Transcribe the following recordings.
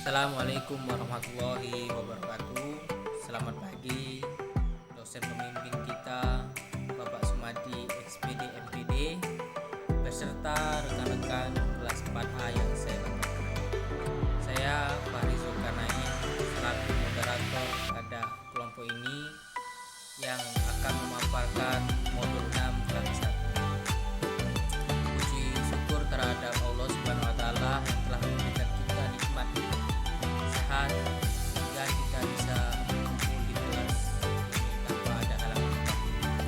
Assalamualaikum warahmatullahi wabarakatuh. Selamat pagi dosen pembimbing kita Bapak Sumadi XPD MPD beserta rekan-rekan kelas 4A yang saya banggakan. Saya Fahri Zulkarnain selaku moderator pada kelompok ini yang akan memaparkan modul 6 kelas 1. Puji syukur terhadap Allah Subhanahu wa taala yang telah memberikan kita nikmat sehat sehingga kita bisa berkumpul di kelas ini tanpa ada halangan apapun.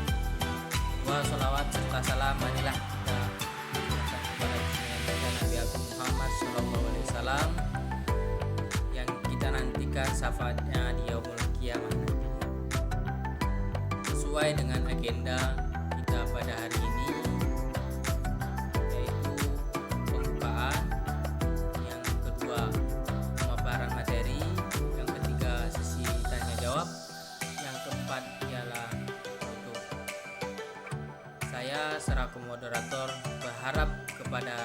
Dua salawat serta salam marilah kita aturkan kepada junjungan kita Nabi Agung Muhammad SAW yang kita nantikan syafaatnya di yaumul qiyamah nanti. Sesuai dengan agenda kita pada hari ini, yaitu pembukaan, yang kedua pemaparan materi, yang ketiga sesi tanya jawab, yang keempat ialah foto. Saya selaku moderator berharap kepada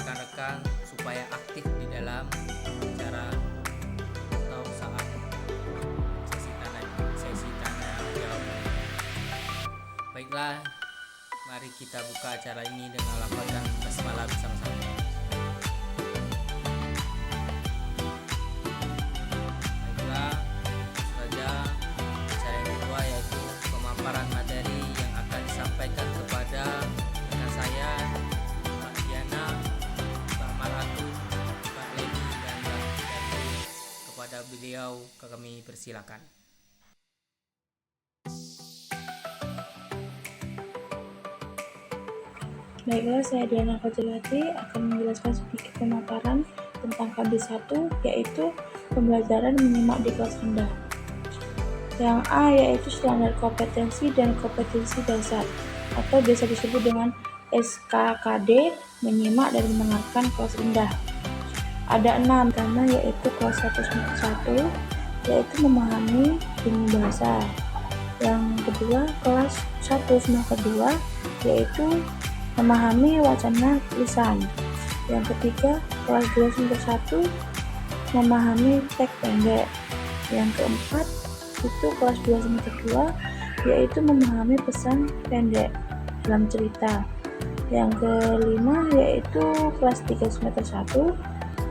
rekan-rekan supaya aktif di dalam acara atau saat sesi tanya jawab. Baiklah, mari kita buka acara ini dengan lafazan basmalah bersama-sama. Baiklah, saja acara yang kedua yaitu pemaparan materi yang akan disampaikan kepada rekan saya, Mbak Diana, Mbak Maratun, Mbak Leni, dan Mbak Dati. Kepada beliau kami persilakan. Baiklah, saya Diana Fajilati akan menjelaskan sedikit pemaparan tentang KB1, yaitu pembelajaran menyimak di kelas rendah. Yang A yaitu standar kompetensi dan kompetensi dasar, atau biasa disebut dengan SKKD, menyimak dan mendengarkan kelas rendah. Ada 6, pertama yaitu kelas 1 semester 1, yaitu memahami ilmu bahasa. Yang kedua, kelas 1 semester 2, yaitu memahami wacana lisan. Yang ketiga, kelas 2 semester 1, memahami teks pendek. Yang keempat, itu kelas 2 semester 2, yaitu memahami pesan pendek dalam cerita. Yang kelima, yaitu kelas 3 semester 1,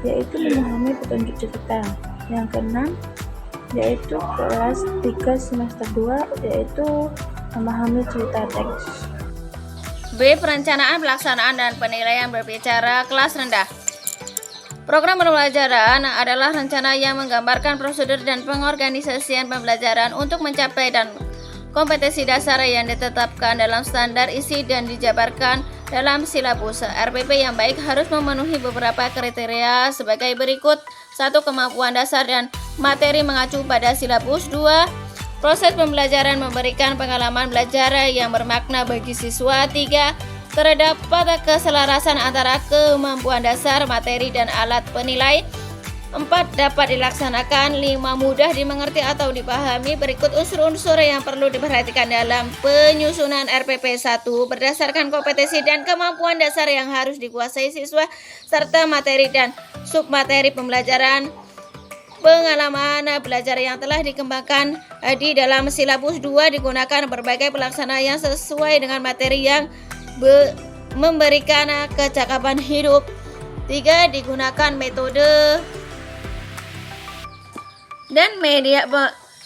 yaitu memahami petunjuk cerita. Yang keenam, yaitu kelas 3 semester 2, yaitu memahami cerita teks. B. Perencanaan, pelaksanaan, dan penilaian berbicara kelas rendah. Program pembelajaran adalah rencana yang menggambarkan prosedur dan pengorganisasian pembelajaran untuk mencapai dan kompetensi dasar yang ditetapkan dalam standar isi dan dijabarkan dalam silabus. RPP yang baik harus memenuhi beberapa kriteria sebagai berikut. 1. Kemampuan dasar dan materi mengacu pada silabus. 2. Proses pembelajaran memberikan pengalaman belajar yang bermakna bagi siswa. 3. Terdapat keselarasan antara kemampuan dasar, materi, dan alat penilai. 4. Dapat dilaksanakan. 5. Mudah dimengerti atau dipahami. Berikut unsur-unsur yang perlu diperhatikan dalam penyusunan RPP 1 berdasarkan kompetensi dan kemampuan dasar yang harus dikuasai siswa, serta materi dan submateri pembelajaran. Pengalaman belajar yang telah dikembangkan di dalam silabus. 2. Digunakan berbagai pelaksana yang sesuai dengan materi yang memberikan kecakapan hidup. 3. Digunakan metode dan media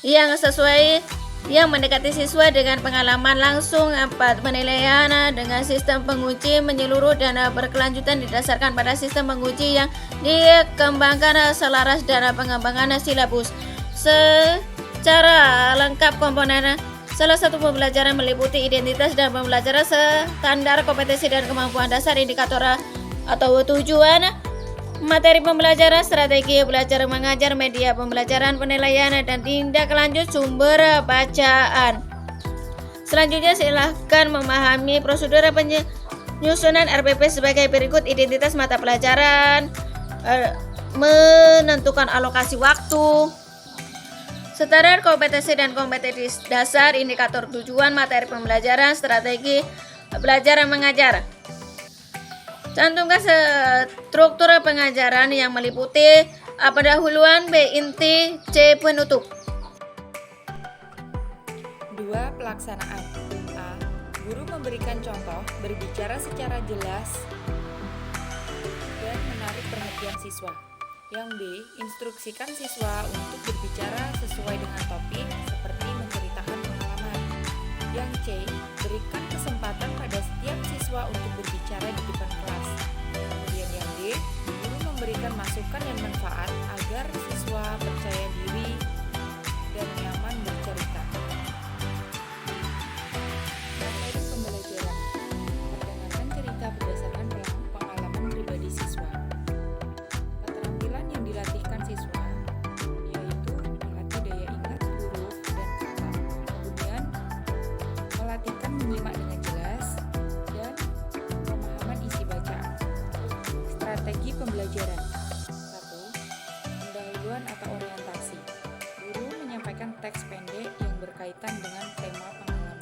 yang sesuai yang mendekati siswa dengan pengalaman langsung. 4. Penilaian dengan sistem penguji menyeluruh dan berkelanjutan didasarkan pada sistem penguji yang dikembangkan selaras dan pengembangan silabus secara lengkap. Komponen salah satu pembelajaran meliputi identitas dan pembelajaran, standar kompetensi dan kemampuan dasar, indikator atau tujuan, materi pembelajaran, strategi belajar mengajar, media pembelajaran, penilaian, dan tindak lanjut sumber bacaan. Selanjutnya silahkan memahami prosedur penyusunan RPP sebagai berikut. Identitas mata pelajaran, menentukan alokasi waktu, standar kompetensi dan kompetensi dasar, indikator tujuan, materi pembelajaran, strategi belajar mengajar. Cantumkan struktur pengajaran yang meliputi A. Pendahuluan, B. Inti, C. Penutup. 2. Pelaksanaan. A. Guru memberikan contoh, berbicara secara jelas dan menarik perhatian siswa. Yang B. Instruksikan siswa untuk berbicara sesuai dengan topik seperti menceritakan pengalaman. Yang C. Berikan kesempatan pada setiap siswa untuk berbicara di depan kelas. Kemudian yang D. Guru memberikan masukan dan manfaat agar siswa percaya diri dan nyaman bercerita. Materi pembelajaran. Mendengarkan cerita berdasarkan pengalaman pribadi siswa. Keterampilan yang dilatihkan siswa yaitu melatih daya ingat huruf dan kata. Kemudian melatihkan menyimak dengan jelas dan pemahaman isi bacaan. Strategi pembelajaran. 1. Pendahuluan atau orientasi. Guru menyampaikan teks pendek yang berkaitan dengan tema pengalaman.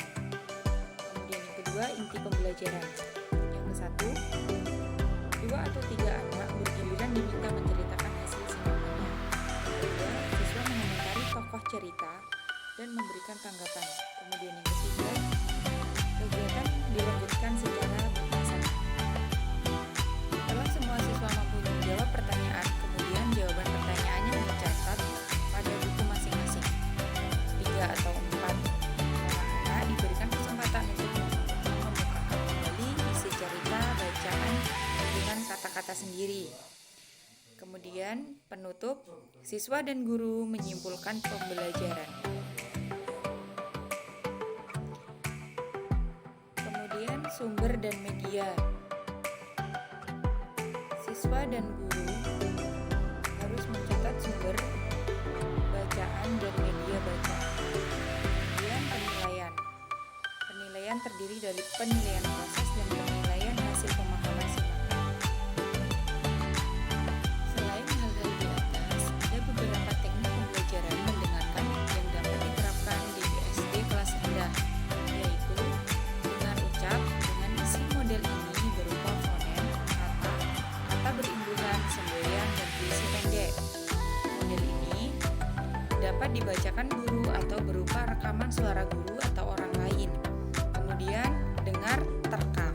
Kemudian yang kedua, inti pembelajaran. Yang ke-1, 2 atau 3 anak bergiliran diminta menceritakan hasil simakannya. Yang kedua, siswa mengomentari tokoh cerita dan memberikan tanggapan. Kemudian yang ketiga, kegiatan dilanjutkan secara berpasangan. Setelah semua siswa mampu menjawab pertanyaan, kemudian jawaban pertanyaannya dicatat pada buku masing-masing. 3 atau 4 anak diberikan kesempatan untuk mengemukakan kembali isi cerita bacaan dengan kata-kata sendiri. Kemudian penutup, siswa dan guru menyimpulkan pembelajaran. Kemudian sumber dan media. Siswa dan guru harus mencatat sumber bacaan dan media bacaan. Kemudian penilaian. Penilaian terdiri dari penilaian proses dan penilaian hasil pemahaman simakan. Selain hal-hal di atas, ada beberapa teknik pembelajaran mendengarkan yang dapat diterapkan di SD kelas rendah, yaitu dengar ucap dengan isi model ini berupa fonem, kata berimbuhan, semboyan, dan puisi pendek. Model ini dapat dibacakan guru atau berupa rekaman suara guru atau orang lain. Kemudian dengar terka.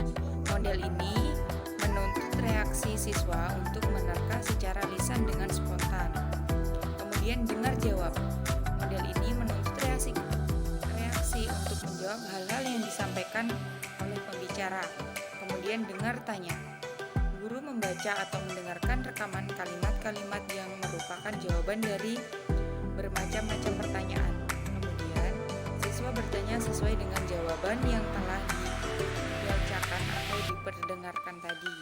Model ini menuntut reaksi siswa untuk menerka secara lisan dengan spontan. Kemudian dengar jawab. Model ini menuntut reaksi untuk menjawab hal-hal yang disampaikan oleh pembicara. Kemudian dengar tanya. Guru membaca atau mendengarkan rekaman kalimat-kalimat yang merupakan jawaban dari bermacam-macam pertanyaan. Kemudian siswa bertanya sesuai dengan jawaban yang telah dibacakan atau diperdengarkan tadi.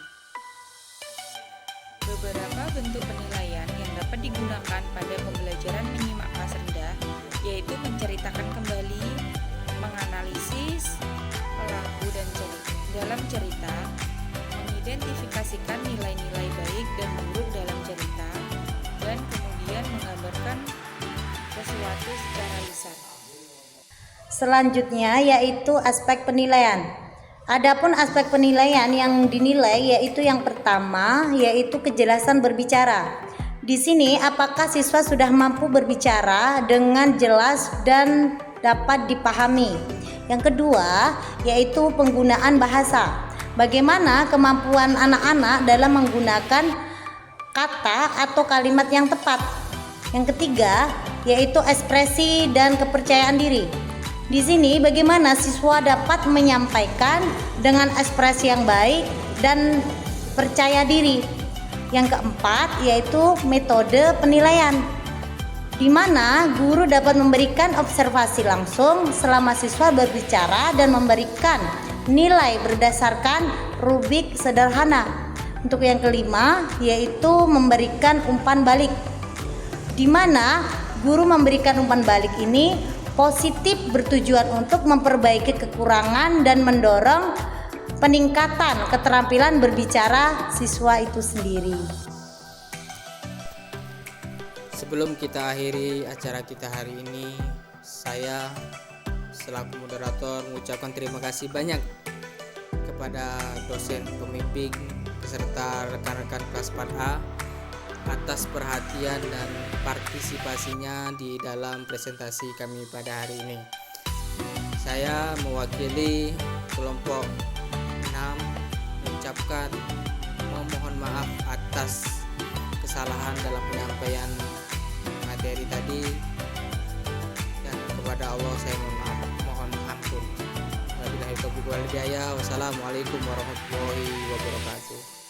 Beberapa bentuk penilaian yang dapat digunakan pada pembelajaran menyimak kelas rendah yaitu menceritakan kembali, menganalisis pelaku dan dalam cerita, mengidentifikasikan nilai-nilai baik dan buruk dalam cerita, dan kemudian menggambarkan sesuatu secara lisan. Selanjutnya yaitu aspek penilaian. Adapun aspek penilaian yang dinilai yaitu yang pertama yaitu kejelasan berbicara. Di sini apakah siswa sudah mampu berbicara dengan jelas dan dapat dipahami. Yang kedua yaitu penggunaan bahasa. Bagaimana kemampuan anak-anak dalam menggunakan kata atau kalimat yang tepat. Yang ketiga yaitu ekspresi dan kepercayaan diri. Di sini bagaimana siswa dapat menyampaikan dengan ekspresi yang baik dan percaya diri. Yang keempat yaitu metode penilaian, di mana guru dapat memberikan observasi langsung selama siswa berbicara dan memberikan nilai berdasarkan rubrik sederhana. Untuk yang kelima yaitu memberikan umpan balik, di mana guru memberikan umpan balik ini positif bertujuan untuk memperbaiki kekurangan dan mendorong peningkatan keterampilan berbicara siswa itu sendiri. Sebelum kita akhiri acara kita hari ini, saya selaku moderator mengucapkan terima kasih banyak kepada dosen pembimbing beserta rekan-rekan kelas 4A atas perhatian dan partisipasinya di dalam presentasi kami pada hari ini. Saya mewakili kelompok 6 mengucapkan memohon maaf atas kesalahan dalam penyampaian materi tadi, dan kepada Allah saya mohon ampun. Wabillahi taufiq wal hidayah. Wassalamualaikum warahmatullahi wabarakatuh.